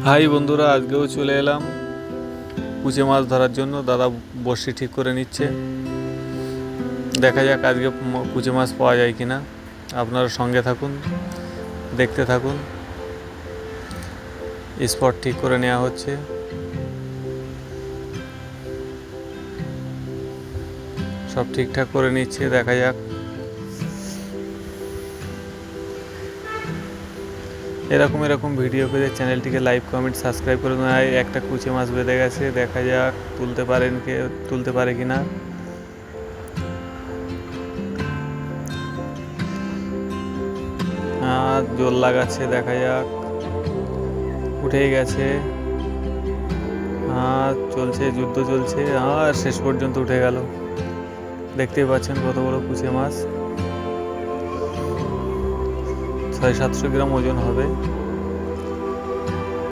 High বন্ধুরা, আজকেও চলে এলাম কুচে মাছ ধরার জন্য। দাদা বড়শি ঠিক করে নিচ্ছে। দেখা যাক আজকে কুচে মাছ পাওয়া যায় কিনা। আপনারা সঙ্গে থাকুন, দেখতে থাকুন। স্পট ঠিক করে নেওয়া হচ্ছে। সব ঠিকঠাক করে নিচ্ছে, দেখা যাক। এরকম ভিডিও পেতে চ্যানেলটিকে লাইক, কমেন্ট, সাবস্ক্রাইব করে দেন। একটা কুচে মাছ বেঁধে গেছে, দেখা যাক তুলতে পারে কিনা। জল লাগাচ্ছে, দেখা যাক। উঠেই গেছে। চলছে, যুদ্ধ চলছে। শেষ পর্যন্ত উঠে গেল। দেখতেই পাচ্ছেন কত বড় কুচে মাছ। 600-700 গ্রাম ওজন হবে।